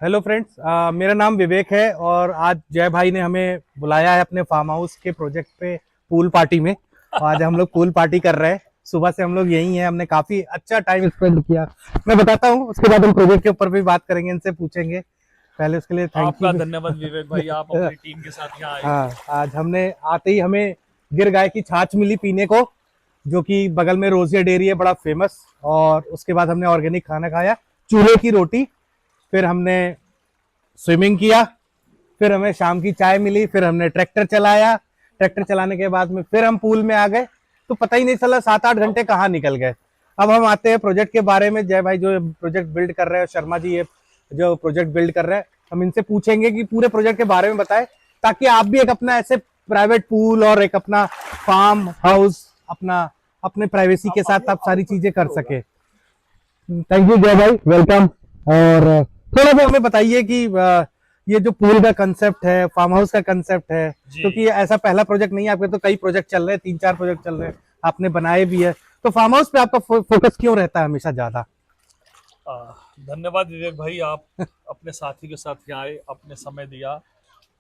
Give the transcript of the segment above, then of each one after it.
Hello friends, मेरा नाम विवेक है और आज जय भाई ने हमें बुलाया है अपने फार्म हाउस के प्रोजेक्ट पे पूल पार्टी में। आज हम लोग पूल पार्टी कर रहे हैं। सुबह से हम लोग यही हैं, हमने काफी अच्छा टाइम स्पेंड किया। मैं बताता हूँ, उसके बाद हम प्रोजेक्ट के ऊपर भी बात करेंगे, इनसे पूछेंगे। पहले उसके लिए थैंक आपका यू। धन्यवाद विवेक भाई, आप अपनी टीम के साथ यहाँ आए। हाँ, आज हमने आते ही हमें गिर गाय की छाछ मिली पीने को, जो कि बगल में रोजिया डेयरी है, बड़ा फेमस। और उसके बाद हमने ऑर्गेनिक खाना खाया, चूल्हे की रोटी। फिर हमने स्विमिंग किया, फिर हमें शाम की चाय मिली, फिर हमने ट्रैक्टर चलाया। ट्रैक्टर चलाने के बाद में फिर हम पूल में आ गए, तो पता ही नहीं चला 7-8 घंटे कहाँ निकल गए। अब हम आते हैं प्रोजेक्ट के बारे में। जय भाई जो प्रोजेक्ट बिल्ड कर रहे हैं, शर्मा जी ये जो प्रोजेक्ट बिल्ड कर रहे हैं, हम इनसे पूछेंगे कि पूरे प्रोजेक्ट के बारे में बताएं, ताकि आप भी एक अपना ऐसे प्राइवेट पूल और एक अपना फार्म हाउस अपना अपने प्राइवेसी के साथ आप सारी चीजें कर सके। थैंक यू जय भाई, वेलकम। और थोड़ा सा हमें बताइए कि ये जो पूल का कंसेप्ट है, फार्म हाउस का कंसेप्ट है, क्योंकि ऐसा पहला प्रोजेक्ट नहीं है आपके, तो कई प्रोजेक्ट चल रहे हैं, 3-4 प्रोजेक्ट चल रहे हैं, आपने बनाए भी है। तो फार्म हाउस पे आपका फोकस क्यों रहता है हमेशा ज्यादा? धन्यवाद विवेक भाई, आप अपने साथी के साथ यहाँ आए, अपने समय दिया।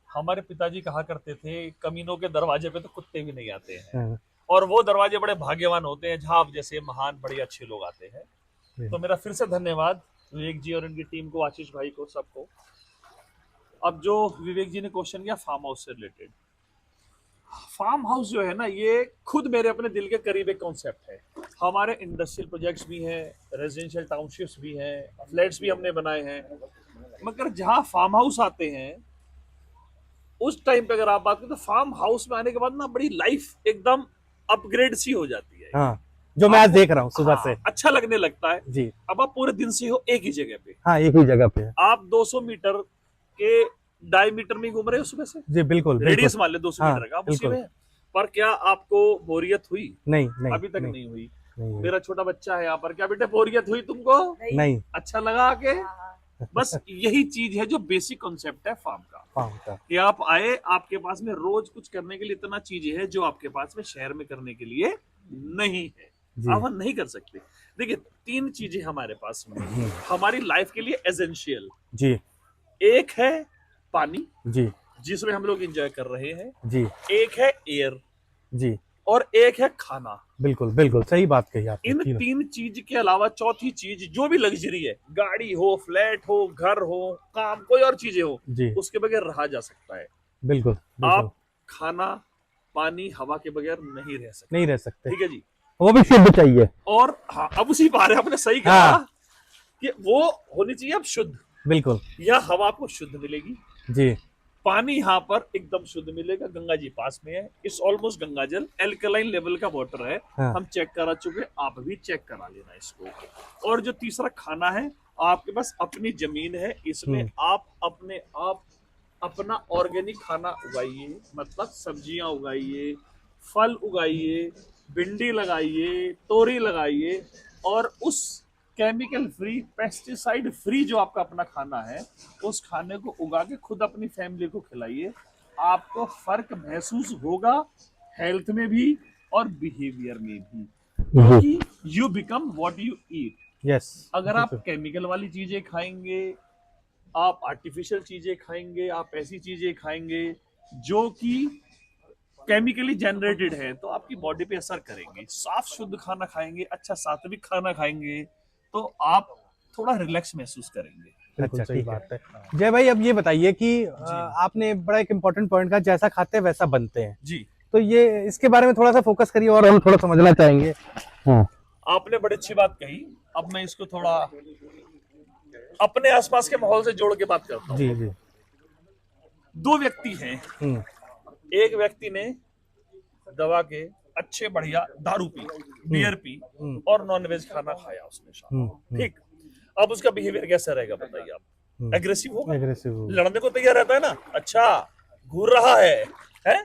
हमारे पिताजी कहा करते थे, कमीनों के दरवाजे पे तो कुत्ते भी नहीं आते हैं, हाँ, और वो दरवाजे बड़े भाग्यवान होते हैं जहाँ आप जैसे महान बड़े अच्छे लोग आते हैं। तो मेरा फिर से धन्यवाद विवेक जी और इनकी टीम को, आशीष भाई को, सबको। अब जो विवेक जी ने क्वेश्चन किया फार्म हाउस से रिलेटेड, फार्म हाउस जो है ना, ये खुद मेरे अपने दिल के करीब एक कॉन्सेप्ट है। हमारे इंडस्ट्रियल प्रोजेक्ट्स भी हैं, रेजिडेंशियल टाउनशिप्स भी हैं, फ्लैट्स भी हमने बनाए हैं, मगर जहाँ फार्म हाउस आते हैं उस टाइम पे अगर आप बात करें तो फार्म हाउस में आने के बाद ना बड़ी लाइफ एकदम अपग्रेड सी हो जाती है। हाँ, जो मैं आज आपको देख रहा हूँ सुबह से। हाँ अच्छा लगने लगता है। जी। अब आप पूरे दिन से हो एक ही जगह पे, हाँ, एक ही जगह पे है। आप 200 मीटर के डायमीटर में घूम रहे हो सुबह से, जी बिल्कुल बिल्कुल। रेडियस मान ले 200 हाँ मीटर का, आप उसी बिल्कुल। में। पर क्या आपको बोरियत हुई? नहीं नहीं अभी तक नहीं नहीं हुई। नहीं मेरा छोटा बच्चा है यहाँ पर, क्या बेटे बोरियत हुई तुमको? नहीं। अच्छा लगा आके? बस यही चीज है जो बेसिक कॉन्सेप्ट है फार्म का, फार्म का। कि आप आए, आपके पास में रोज कुछ करने के लिए इतना चीजें है जो आपके पास में शहर में करने के लिए नहीं है। जी। आप नहीं कर सकते। देखिए, 3 चीजें हमारे पास में हमारी लाइफ के लिए एसेंशियल। जी। एक है पानी, जी। जिसमें हम लोग एंजॉय कर रहे हैं। जी। एक है एयर, जी और एक है खाना। बिल्कुल बिल्कुल सही बात कही आपने, इन तीनों। 3 चीज के अलावा चौथी चीज जो भी लग्जरी है, गाड़ी हो, फ्लैट हो, घर हो, काम, कोई और चीजें हो, जी उसके बगैर रहा जा सकता है। बिल्कुल बिल्कुल। आप खाना, पानी, हवा के बगैर नहीं रह सकते। नहीं रह सकते। ठीक है जी। वो भी शुद्ध चाहिए। और हाँ, अब उसी बारे आपने सही कहा हाँ कि वो होनी चाहिए अब शुद्ध। बिल्कुल। यह हवा आपको शुद्ध मिलेगी, जी। पानी यहाँ पर एकदम शुद्ध मिलेगा, गंगा जी पास में है, इस ऑलमोस्ट गंगा जल एल्कलाइन लेवल का वाटर है। हाँ। हम चेक करा चुके, आप भी चेक करा लेना इसको। और जो तीसरा खाना है, आपके पास अपनी जमीन है, इसमें आप अपने आप अपना ऑर्गेनिक खाना उगाइए, मतलब सब्जियां उगाइए, फल उगाइए, भिंडी लगाइए, तोरी लगाइए, और उस केमिकल फ्री, पेस्टिसाइड फ्री जो आपका अपना खाना है, उस खाने को उगा के खुद अपनी फैमिली को खिलाइए। आपको फर्क महसूस होगा, हेल्थ में भी और बिहेवियर में भी, क्योंकि you become what you eat. Yes. अगर आप केमिकल वाली चीजें खाएंगे, आप आर्टिफिशियल चीजें खाएंगे, आप ऐसी चीजें खाएंगे जो कि केमिकली जनरेटेड है, तो आपकी बॉडी पे असर करेंगे। साफ शुद्ध खाना खाएंगे, अच्छा सात्विक खाना खाएंगे, तो आप थोड़ा रिलैक्स महसूस करेंगे। अच्छा, सही बात है। जय भाई, अब ये बताइए कि आपने बड़ा एक इम्पोर्टेंट पॉइंट कहा, जैसा खाते हैं वैसा बनते हैं। जी, तो ये इसके बारे में थोड़ा सा फोकस करिए और हम थोड़ा समझना चाहेंगे। हाँ। आपने बड़ी अच्छी बात कही। अब मैं इसको थोड़ा अपने आसपास के माहौल से जोड़ के बात करता जी हूँ। जी। 2 व्यक्ति हैं, एक व्यक्ति ने दवा के अच्छे बढ़िया दारू पी, बियर पी, और नॉनवेज खाना खाया उसने शाम को। ठीक, अब उसका बिहेवियर कैसा रहेगा बताइए आप? एग्रेसिव होगा, एग्रेसिव होगा। लड़ने को तैयार रहता है ना। अच्छा, घूर रहा है,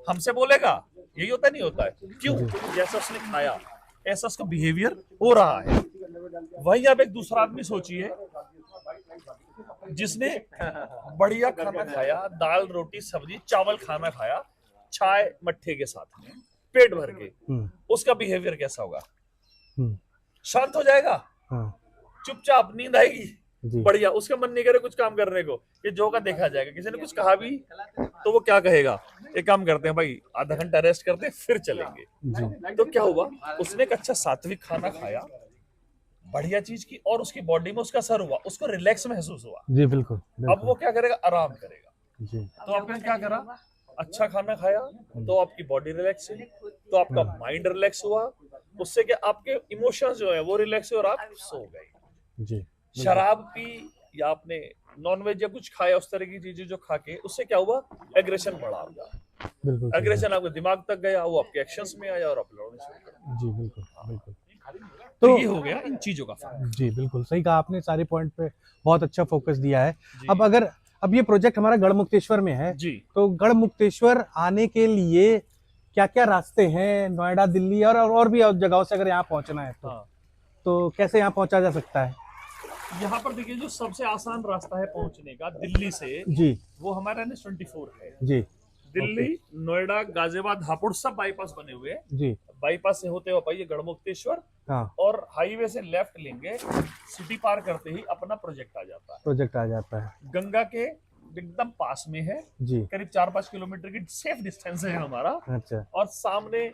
हमसे बोलेगा, यही होता नहीं होता है? क्यों? क्योंकि जैसा उसने खाया ऐसा उसका बिहेवियर हो रहा है। वही आप एक दूसरा आदमी सोचिए, जिसने बढ़िया खाना खाया, दाल रोटी सब्जी चावल खाना खाया, चाय मट्ठे के साथ में, पेट भर के, उसका बिहेवियर कैसा होगा? शांत हो जाएगा, चुपचाप, नींद आएगी, जी बढ़िया, उसका मन नहीं करे कुछ काम करने को, ये जो का देखा जाएगा। किसी ने कुछ कहा भी तो वो क्या कहेगा, एक काम करते हैं भाई, आधा घंटा रेस्ट करते हैं फिर चलेंगे। जी तो क्या हुआ, उसने एक अच्छा सात्विक खाना खाया, बढ़िया चीज की, और उसकी बॉडी में उसका असर हुआ, उसको रिलैक्स महसूस हुआ। जी बिल्कुल अब वो बिल्कुल। क्या करेगा, आराम करेगा। जी तो आपने क्या करा, अच्छा खाना खाया तो आपकी बॉडी रिलैक्स हुई, तो आपका माइंड रिलैक्स हुआ, उससे क्या आपके इमोशंस जो है वो रिलैक्स हुए और आप सो गए। जी बिल्कुल शराब पी या आपने नॉनवेज या कुछ खाया, उस तरह की चीजें जो खा के, उससे क्या हुआ, एग्रेशन बढ़ा होगा। बिल्कुल सही एग्रेशन बात। आपके दिमाग तक गया, वो आपके एक्शंस में आया और आप लड़ने शुरू कर दिए। जी बिल्कुल बिल्कुल। तो तो ये हो गया इन चीजों का फर्क। जी बिल्कुल सही कहा आपने, सारे पॉइंट पे बहुत अच्छा फोकस दिया है। जी अब अगर अब ये प्रोजेक्ट हमारा गढ़मुक्तेश्वर में है, जी तो गढ़मुक्तेश्वर आने के लिए क्या क्या रास्ते हैं, नोएडा, दिल्ली और भी जगहों से अगर यहाँ पहुंचना है हाँ, तो कैसे यहाँ पहुंचा जा सकता है? यहाँ पर देखिए जो सबसे आसान रास्ता है पहुंचने का दिल्ली से, जी वो हमारा NH-24 है। जी दिल्ली, ओके नोएडा, गाजियाबाद, हापुड़ सब बाईपास बने हुए हैं। जी बाईपास से होते हुए पाइए गढ़मुक्तेश्वर, हाँ और हाईवे से लेफ्ट लेंगे, सिटी पार करते ही अपना प्रोजेक्ट आ जाता है। प्रोजेक्ट आ जाता है। गंगा के एकदम पास में है, जी करीब 4-5 किलोमीटर की सेफ डिस्टेंस है हमारा, अच्छा और सामने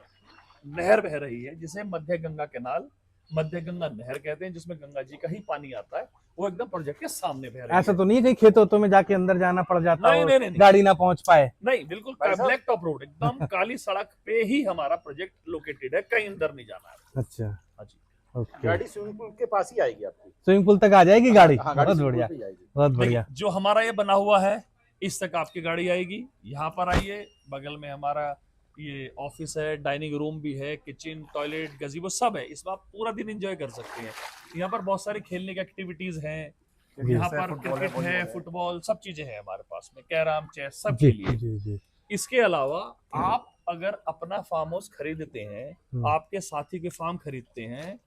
नहर बह रही है जिसे मध्य गंगा कैनाल, मध्य गंगा नहर कहते हैं, जिसमें गंगा जी का ही पानी आता है, वो एकदम प्रोजेक्ट के सामने बह रही ऐसा है। तो नहीं है कहीं खेतों में जाके अंदर जाना पड़ जाता नहीं हो, नहीं नहीं नहीं, गाड़ी ना पहुंच पाए? नहीं बिल्कुल ब्लैक टॉप रोड, एकदम काली सड़क पे ही हमारा प्रोजेक्ट लोकेटेड है, कहीं अंदर नहीं जाना है। अच्छा हाँ जी। ओके। गाड़ी स्विमिंग पूल के पास ही आएगी आपकी। स्विमिंग पूल तक आ जाएगी गाड़ी? हाँ, गाड़ी बहुत स्विमिंग बढ़िया पूल पे ही आएगी। बहुत देखिए बढ़िया। जो हमारा ये बना हुआ है, इस तक आपकी गाड़ी आएगी। यहाँ पर आइए, बगल में हमारा ये ऑफिस है, डाइनिंग रूम भी है, किचन, टॉयलेट, गजीबो सब है। इसमें आप पूरा दिन एंजॉय कर सकते हैं। यहाँ पर बहुत सारी खेलने की एक्टिविटीज हैं, जी यहाँ पर क्रिकेट है, फुटबॉल, सब चीजें हैं हमारे पास में, कैरम, चेस, सब जी खेलिए। जी जी इसके अलावा आप अगर अपना फार्म हाउस खरीदते हैं, आपके साथी के फार्म खरीदते हैं,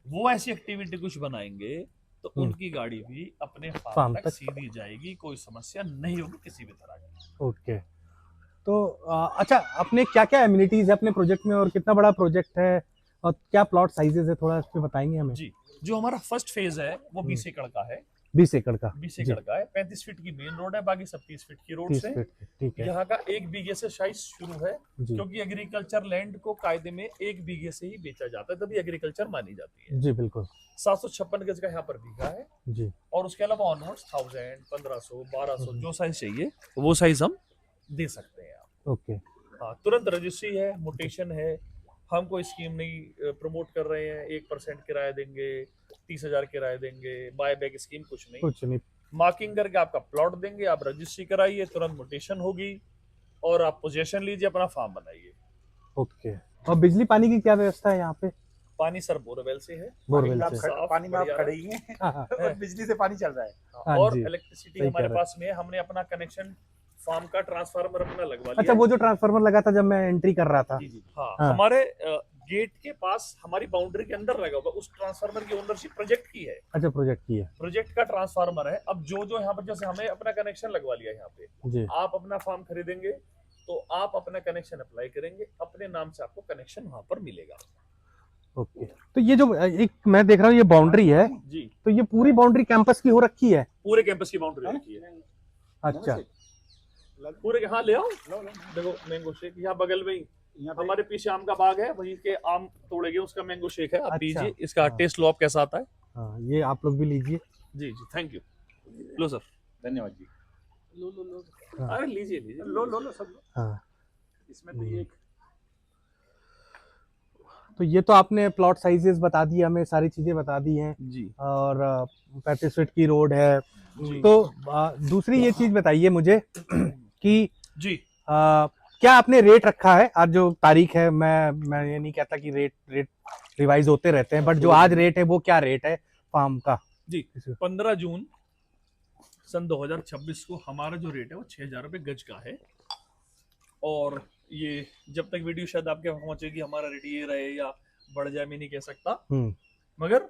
वो ऐसी एक्टिविटी कुछ बनाएंगे तो उनकी गाड़ी भी अपने फार्म फार्म तक। तक सीधी जाएगी, कोई समस्या नहीं होगी किसी भी तरह की। ओके। तो अच्छा, अपने क्या क्या एमिनिटीज है अपने प्रोजेक्ट में और कितना बड़ा प्रोजेक्ट है और क्या प्लॉट साइजेस है, थोड़ा इस पे बताएंगे हमें? जी, जो हमारा फर्स्ट फेज है वो 20 एकड़ का है। 20 एकड़ का? 20 जी एकड़ का है, 35 फीट की मेन रोड है, बाकी सब 30 फीट की रोड 30 से। फीट ठीक है यहाँ का 1 बीघे से साइज शुरू है, जी क्योंकि एग्रीकल्चर लैंड को कायदे में 1 बीघे से ही बेचा जाता है, तभी एग्रीकल्चर मानी जाती है। जी बिल्कुल 756 गज का यहाँ पर बीघा है, जी और उसके अलावा ऑनवर्ड्स 1000, 1500, 1200 जो साइज चाहिए वो साइज हम दे सकते हैं आप। ओके हाँ, तुरंत रजिस्ट्री है, मोटेशन है, हम कोई स्कीम नहीं प्रमोट कर रहे हैं, 1% किराया देंगे, 30,000 किराया देंगे, बाय बैक स्कीम कुछ नहीं। कुछ नहीं। मार्किंग करके आपका प्लॉट देंगे, आप रजिस्ट्री कराइए, तुरंत मोटेशन होगी और आप पोजीशन लीजिए, अपना फार्म बनाइए। ओके। और बिजली पानी की क्या व्यवस्था है यहाँ पे? पानी सर बोरवेल से है, बोरवेल आप से? साफ, पानी में आप बढ़िया खड़े ही हैं हाँ, हाँ, और बिजली से पानी चल रहा है। हाँ और जी, इलेक्ट्रिसिटी सही हमारे कह रहे पास में है, हमने अपना कनेक्शन फार्म का ट्रांसफार्मर अपना लगवा अच्छा लिया। वो जो ट्रांसफार्मर लगा था जब मैं एंट्री कर रहा था? जी जी। हाँ, हाँ। हमारे गेट के पास हमारी बाउंड्री के अंदर लगा हुआ, उस ट्रांसफार्मर की ओनरशिप प्रोजेक्ट की है, अच्छा प्रोजेक्ट की है? प्रोजेक्ट का ट्रांसफार्मर है। अब जो यहाँ पर जैसे हमें अपना कनेक्शन लगवा लिया यहाँ पे, जी आप अपना फार्म खरीदेंगे तो आप अपना कनेक्शन अप्लाई करेंगे, अपने नाम से आपको कनेक्शन वहां पर मिलेगा। ओके। तो ये जो एक मैं देख रहा हूँ ये बाउंड्री है, जी, तो ये पूरी बाउंड्री कैंपस की हो रखी है? पूरे कैंपस की बाउंड्री रखी है। अच्छा पूरे, हाँ ले आओ, देखो मैंगो शेक यहाँ बगल में ही, हमारे पीछे आम का बाग है, वहीं के आम तोड़े गए, उसका मैंगो शेक है, आप अच्छा। पीजिए, इसका हाँ। टेस्ट लो आप कैसा आता है। हाँ ये आप लोग भी लीजिए। जी जी, थैंक यू। लो सर, धन्यवाद जी। लो, हाँ। अरे लीजिए लीजिए, लो सब लो। हाँ इसमें तो ये तो ये तो आपने प्लॉट साइजेस बता दिए हमें, सारी चीजें बता दी हैं, जी और 35 फीट की रोड है। जी। तो दूसरी ये चीज बताइए मुझे कि जी क्या आपने रेट रखा है? आज जो तारीख है, मैं ये नहीं कहता कि रेट रिवाइज होते रहते हैं, बट जो आज रेट है वो क्या रेट है फार्म का? जी, 15 जून सन 2026 को हमारा जो रेट है वो 6,000 रुपये गज का है। और ये जब तक वीडियो शायद आपके वहां पहुंचेगी हमारा रेट ये रहे या बढ़ जाए, मैं नहीं कह सकता, मगर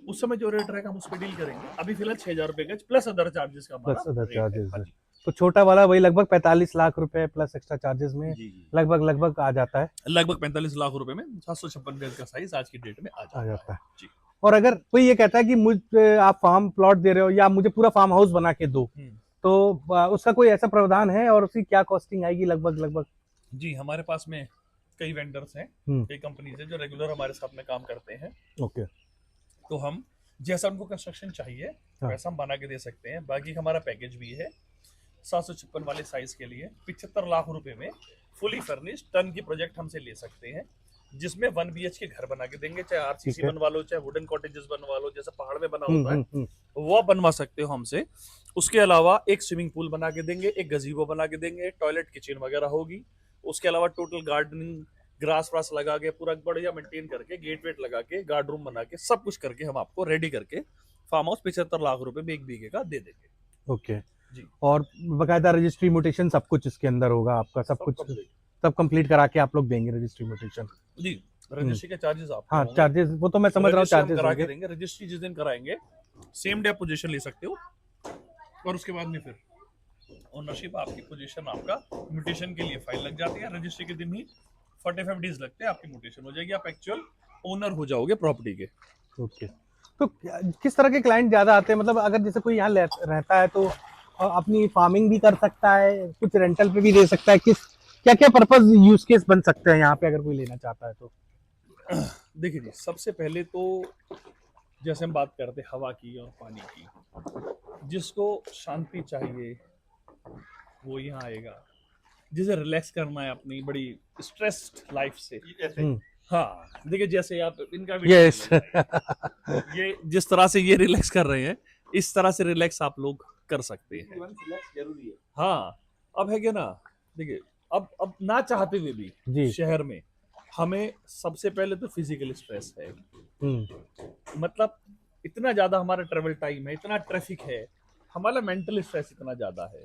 उस समय जो रेट रहेगा हम उस पर डील करेंगे। अभी फिलहाल 6,000 रुपये गज प्लस अदर चार्जेस का हमारा प्लस अदर rate है। चार्जेस हाँ है। जी। तो छोटा वाला वही लगभग 45 लाख रुपए प्लस एक्स्ट्रा चार्जेस में जी जी, लगभग आ जाता है। लगभग 45 लाख रुपए में 756 गज का साइज आज की डेट में आ जाता जाता है। है। जी। और अगर कोई ये कहता है कि मुझ आप फार्म प्लॉट दे रहे हो या मुझे पूरा फार्म हाउस बना के दो, तो उसका कोई ऐसा प्रावधान है और उसकी क्या कॉस्टिंग आएगी लगभग? जी, हमारे पास में कई वेंडर्स हैं, कई कंपनीज हैं जो रेगुलर हमारे साथ में काम करते हैं। ओके। तो हम जैसा उनको कंस्ट्रक्शन चाहिए हाँ। वैसा हम बना के दे सकते हैं। बाकी हमारा पैकेज भी है 756 वाले साइज के लिए 75 लाख रुपए में फुली फर्निश्ड टर्न की प्रोजेक्ट हमसे ले सकते हैं, जिसमें 1 BHK घर बना के देंगे, चाहे आरसीसी ठीक है। बनवा लो, चाहे वुडन कॉटेजेस बनवा लो, जैसे पहाड़ में बना हम्म, होता है हम्म, वो आप बनवा सकते हो हमसे। उसके अलावा एक स्विमिंग पूल बना के देंगे, एक गजीबो बना के देंगे, टॉयलेट किचन वगैरह होगी। उसके अलावा टोटल गार्डनिंग ग्रास व्रास लगा के पूरा बढ़िया मेंटेन करके गेट वेट लगा के गार्ड रूम बना के सब कुछ करके हम आपको रेडी करके फार्म हाउस 75 लाख रुपए में 1 बीघे का दे देंगे। ओके। जी। और बकायदा रजिस्ट्री म्यूटेशन सब कुछ इसके अंदर होगा आपका, सब कुछ complete। सब कंप्लीट करा के आप लोग देंगे रजिस्ट्री म्यूटेशन? जी, रजिस्ट्री के चार्जेस आप हाँ, चार्जेस वो तो मैं समझ रहा हूँ, चार्जेस करा के होंगे। देंगे। रजिस्ट्री जिस दिन कराएंगे सेम डे पोजीशन ले सकते हो, और उसके बाद में फिर ओनरशिप आपकी पोजीशन आपका म्यूटेशन के लिए फाइल लग जाती है। रजिस्ट्री के दिन ही 45 डेज लगते हैं, आपकी म्यूटेशन हो जाएगी, आप एक्चुअल ओनर हो जाओगे प्रॉपर्टी के। ओके। तो किस तरह के क्लाइंट ज्यादा आते हैं, मतलब अगर जैसे कोई यहाँ रहता है तो अपनी फार्मिंग भी कर सकता है, कुछ रेंटल पे भी दे सकता है, क्या क्या पर्पस यूज केस बन सकते हैं यहाँ पे अगर कोई लेना चाहता है तो? देखिए जी, सबसे पहले तो जैसे हम बात करते हैं हवा की और पानी की, जिसको शांति चाहिए वो यहाँ आएगा, जिसे रिलैक्स करना है अपनी बड़ी स्ट्रेस्ड लाइफ से। हाँ, देखिए जैसे आप इनका यस। ये जिस तरह से ये रिलैक्स कर रहे हैं, इस तरह से रिलैक्स आप लोग कर सकते हैं। जरूरी है। हाँ, अब है क्या ना, देखिए अब ना चाहते हुए जी। भी शहर में हमें सबसे पहले तो फिजिकल स्ट्रेस है। मतलब इतना ज्यादा हमारा ट्रेवल टाइम है, इतना ट्रैफिक है, हमारा मेंटल स्ट्रेस इतना ज्यादा है,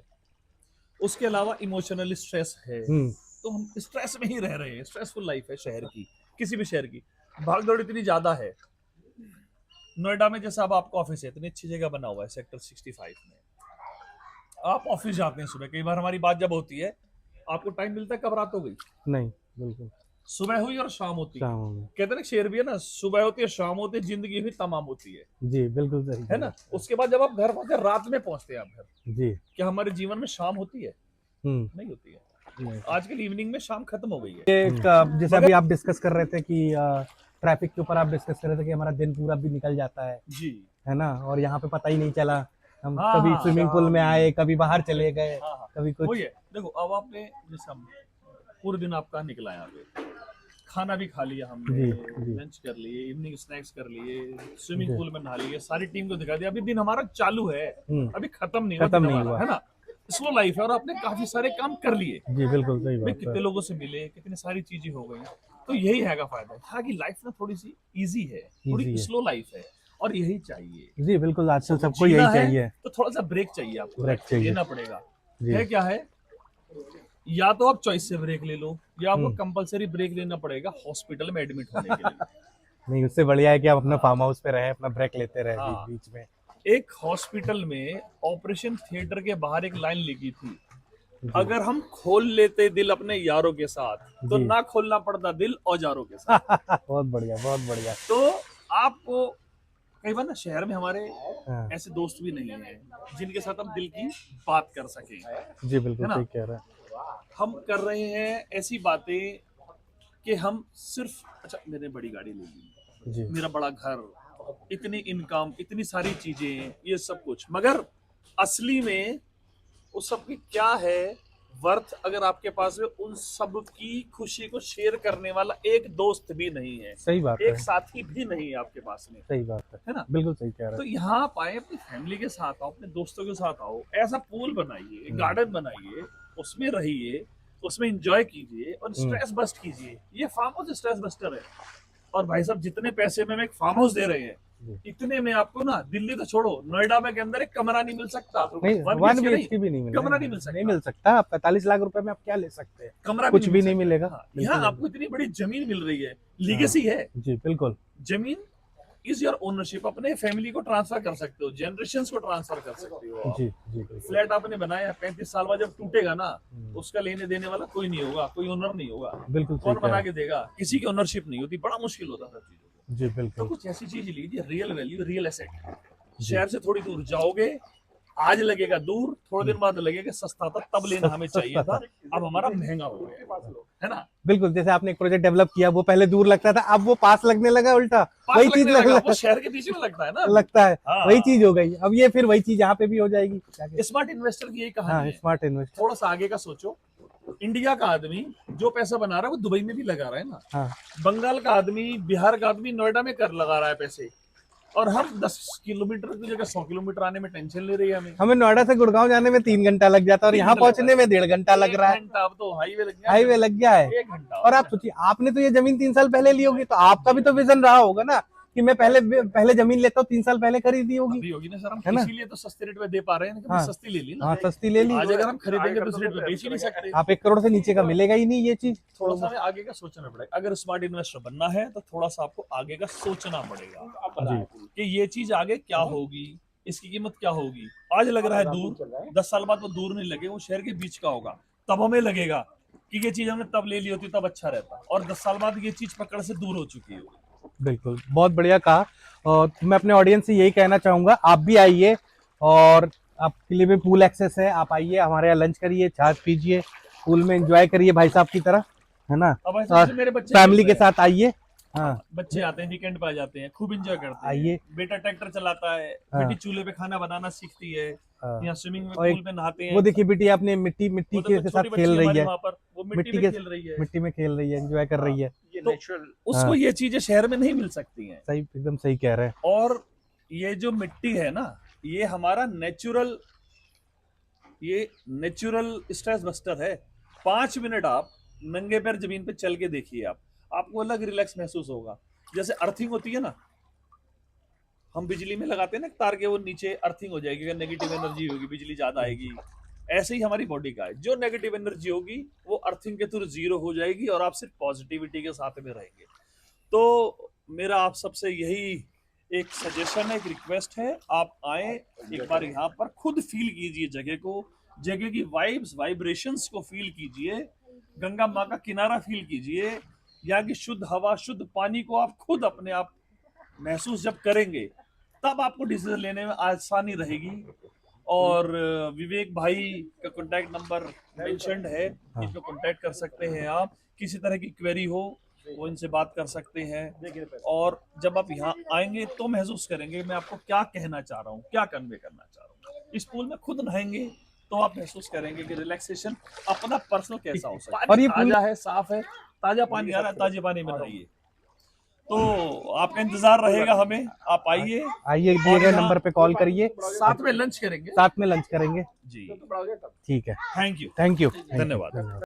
उसके अलावा इमोशनल स्ट्रेस है। तो हम स्ट्रेस में ही रह रहे हैं, स्ट्रेसफुल लाइफ है शहर की, किसी भी शहर की भागदौड़ इतनी ज्यादा है। नोएडा में जैसा अब आपका ऑफिस है, इतनी अच्छी जगह बना हुआ है सेक्टर 65 में, आप ऑफिस जाते हैं सुबह, कई बार हमारी बात जब होती है आपको टाइम मिलता है कब रात हो गई? नहीं, बिल्कुल सुबह हुई और शाम होती है। शाम हो गई। कहते हैं ना शेर भी है ना, सुबह होती है शाम होती है, जिंदगी भी तमाम होती है। जी, बिल्कुल सही है ना? उसके बाद जब आप घर पहुंचे, रात में पहुंचते हैं आप घर, जी। क्या हमारे जीवन में शाम होती है? नहीं होती है। नहीं। आजकल इवनिंग में शाम खत्म हो गई है। जैसे अभी आप डिस्कस कर रहे थे कि ट्रैफिक के ऊपर आप डिस्कस कर रहे थे कि हमारा दिन पूरा भी निकल जाता है जी, है ना, और यहाँ पे पता ही नहीं चला, हम हाँ, कभी हाँ, स्विमिंग पूल में आए, कभी बाहर चले गए, हाँ, हाँ, कभी कुछ। वही है। देखो अब आपने जैसे हम पूरे दिन आपका निकला यहाँ पे, खाना भी खा लिया हमने, जी। लंच कर लिए, इवनिंग स्नैक्स कर लिए, स्विमिंग जी। पूल में नहा लिए, सारी टीम को दिखा दिया, अभी दिन हमारा चालू है, अभी खत्म नहीं खत्म नहीं हमारा, हुआ। है ना? स्लो लाइफ है और आपने काफी सारे काम कर लिए। जी, बिल्कुल सही भाई बात कितने है। लोगों से मिले, कितनी सारी चीजें हो गई, तो यही हैगा फायदा। हाँ कि लाइफ ना थोड़ी सी इजी है, Easy थोड़ी है। स्लो लाइफ है, और यही चाहिए। जी, बिल्कुल आजकल सबको जीना यही है, चाहिए। तो थोड़ा सा ब्रेक चाहिए आपको, ब्रेक चाहिए। लेना पड़ेगा। जी। है क्या है, या तो आप चॉइस से ब्रेक ले लो, या आपको कंपलसरी ब्रेक लेना पड़ेगा हॉस्पिटल में एडमिट होने के लिए। नहीं, उससे बढ़िया है कि आप अपना फार्म हाउस पे रहे, अपना ब्रेक लेते रहे हाँ। बीच में। एक हॉस्पिटल में ऑपरेशन थिएटर के बाहर एक लाइन लिखी थी, अगर हम खोल लेते दिल अपने यारों के साथ, तो जी। ना खोलना पड़ता दिल औजारों के साथ। बहुत बढ़िया, बहुत बढ़िया। तो आपको कई बार ना शहर में हमारे हाँ। ऐसे दोस्त भी नहीं है जिनके साथ हम दिल की बात कर सकें। जी, बिल्कुल है ना? सही कह रहे हैं। हम कर रहे हैं ऐसी बातें कि हम सिर्फ, अच्छा मैंने बड़ी गाड़ी ले ली, जी। मेरा बड़ा घर, इतनी इनकम, इतनी सारी चीजें, ये सब कुछ, मगर असली में उस सब की क्या है वर्थ, अगर आपके पास में उन सब की खुशी को शेयर करने वाला एक दोस्त भी नहीं है, सही बात है। एक साथी भी नहीं है आपके पास में, सही बात है ना? बिल्कुल सही कह रहे तो हैं। यहाँ आप आए, अपनी फैमिली के साथ आओ, अपने दोस्तों के साथ आओ, ऐसा पूल बनाइए, गार्डन बनाइए, उसमें रहिए, उसमें एंजॉय कीजिए और स्ट्रेस बस्ट कीजिए। ये फार्म हाउस स्ट्रेस बस्टर है। और भाई साहब जितने पैसे में हम एक फार्म हाउस दे रहे हैं, इतने में आपको ना दिल्ली तो छोड़ो, नोएडा में के अंदर एक कमरा नहीं मिल सकता। नहीं, 1 BHK भी नहीं मिलेगा, कमरा नहीं मिल सकता। नहीं मिल सकता। आप 45 लाख रुपए में आप क्या ले सकते हैं? कमरा कुछ भी नहीं मिलेगा। हाँ, यहाँ आपको इतनी बड़ी जमीन मिल रही है, लीगेसी है। जी, बिल्कुल। जमीन इज योर ओनरशिप, अपने फैमिली को ट्रांसफर कर सकते हो, जनरेशंस को ट्रांसफर कर सकते हो आप। जी, जी, बिल्कुल। फ्लैट आपने बनाया 35 साल बाद जब टूटेगा ना, उसका लेने देने वाला कोई नहीं होगा, कोई ओनर नहीं होगा। बिल्कुल कौन सही कह बना रहे के देगा? किसी की ओनरशिप नहीं होती, बड़ा मुश्किल होता है सब चीजों को। जी तो बिल्कुल। कुछ ऐसी चीज लीजिए, रियल वैल्यू, रियल एसेट। शहर से थोड़ी दूर जाओगे, आज लगेगा दूर, थोड़े दिन बाद लगेगा सस्ता था, तब लेना हमें चाहिए था, अब हमारा महंगा हो गया, है ना। बिल्कुल, जैसे आपने एक प्रोजेक्ट डेवलप किया, वो पहले दूर लगता था, अब वो पास लगने लगा, उल्टा पास वही चीज लगने लगा, वो शहर के बीच में लगता है ना। लगता है, हाँ। वही चीज हो गई। अब ये फिर वही चीज यहाँ पे भी हो जाएगी। स्मार्ट इन्वेस्टर की यही हाँ, कहानी है। Smart invest. थोड़ा सा आगे का सोचो, इंडिया का आदमी जो पैसा बना रहा है वो दुबई में भी लगा रहा है ना। हाँ, बंगाल का आदमी, बिहार का आदमी नोएडा में कर लगा रहा है पैसे, और हम 10 किलोमीटर की जगह 100 किलोमीटर आने में टेंशन ले रही है हमें। हमें नोएडा से गुड़गांव जाने में 3 घंटा लग जाता है, और 3 यहाँ घंटा लगता पहुंचने में 1.5 घंटा लग रहा है। 1 घंटा, अब तो हाईवे लग गया, हाईवे लग गया है। 1 घंटा। और आप सोचिए, आपने तो ये जमीन 3 साल पहले ली होगी, तो आपका भी तो विजन रहा होगा ना कि मैं पहले जमीन लेता हूँ, 3 साल पहले खरीदी होगी। अभी होगी ना सर, हम है ना? इसीलिए तो सस्ते रेट पे दे पा रहे हैं, हाँ। सस्ती ले ली ना। हाँ, सस्ती ले ली। आज अगर हम खरीदेंगे तो इस रेट पे बेच ही नहीं सकते। आप 1 करोड़ से नीचे का मिलेगा ही नहीं ये चीज। थोड़ा सा हमें आगे का सोचना पड़ेगा। अगर स्मार्ट इन्वेस्टर बनना है तो थोड़ा सा आपको आगे का सोचना पड़ेगा कि ये चीज आगे क्या होगी, इसकी कीमत क्या होगी। आज लग रहा है दूर, 10 साल बाद वो दूर नहीं लगे, वो शहर के बीच का होगा, तब हमें लगेगा कि ये चीज हमने तब ले ली होती तब अच्छा रहता, और 10 साल बाद ये चीज पकड़ से दूर हो चुकी होगी। बिल्कुल, बहुत बढ़िया कहा। और मैं अपने ऑडियंस से यही कहना चाहूंगा, आप भी आइए, और आपके लिए भी पूल एक्सेस है, आप आइए हमारे यहाँ लंच करिए, छाछ पीजिए, पूल में एंजॉय करिए भाई साहब की तरह, है ना। अब ऐसे और जैसे मेरे बच्चे फैमिली के खेलते हैं, साथ आइए। हाँ, बच्चे आते हैं वीकेंड पे आ जाते हैं, खूब एंजॉय करते हैं। आइए। बेटा ट्रैक्टर चलाता है, हाँ। बेटी चूल्हे पे खाना बनाना सीखती है, हाँ। यहाँ स्विमिंग में और पूल में नहाते हैं। वो देखिए बेटी आपने मिट्टी वो देखो के साथ छोटी बच्ची खेल रही हमारी है, वहाँ पर, वो मिट्टी मिट्टी में के खेल रही है। मिट्टी में खेल रही है, एंजॉय कर रही है। ये तो नेचुरल उसको हाँ। ये चीजें शहर में नहीं मिल सकती हैं। सही, एकदम सही कह रहे हैं। और ये जो मिट्टी है ना, ये हमारा नेचुरल, ये नेचुरल स्ट्रेस बस्टर है। 5 मिनट आप नंगे पैर जमीन पे चल के देखिए, आपको अलग रिलैक्स महसूस होगा। जैसे अर्थिंग होती है ना, हम बिजली में लगाते हैं ना तार के, वो नीचे अर्थिंग हो जाएगी, अगर नेगेटिव एनर्जी होगी बिजली ज्यादा आएगी। ऐसे ही हमारी बॉडी का है, जो नेगेटिव एनर्जी होगी वो अर्थिंग के थ्रू जीरो हो जाएगी, और आप सिर्फ पॉजिटिविटी के साथ में रहेंगे। तो मेरा आप सबसे यही एक सजेशन है, एक रिक्वेस्ट है, आप आए एक बार यहाँ पर, खुद फील कीजिए जगह को, जगह की वाइब्स, वाइब्रेशंस को फील कीजिए, गंगा माँ का किनारा फील कीजिए, यहाँ की शुद्ध हवा, शुद्ध पानी को आप खुद अपने आप महसूस जब करेंगे, तब आपको डिसीजन लेने में आसानी रहेगी। और विवेक भाई का कॉन्टैक्ट नंबर मेंशन्ड है, इनको कॉन्टैक्ट कर सकते हैं आप। किसी तरह की क्वेरी हो वो इनसे बात कर सकते हैं। और जब आप यहाँ आएंगे तो महसूस करेंगे मैं आपको क्या कहना चाह रहा हूँ, क्या कन्वे करना चाह रहा हूँ। इस पूल में खुद नहाएंगे तो आप महसूस करेंगे कि रिलैक्सेशन अपना पर्सनल कैसा हो सकता है। और ये ताजा है, साफ है, ताजा पानी आ रहा है, ताजे पानी में नहाइए। तो आपका इंतजार रहेगा हमें, आप आइए, दिए गए नंबर पे कॉल करिए, साथ में लंच करेंगे, साथ में लंच करेंगे जी। ठीक है। थैंक यू, थैंक यू, धन्यवाद।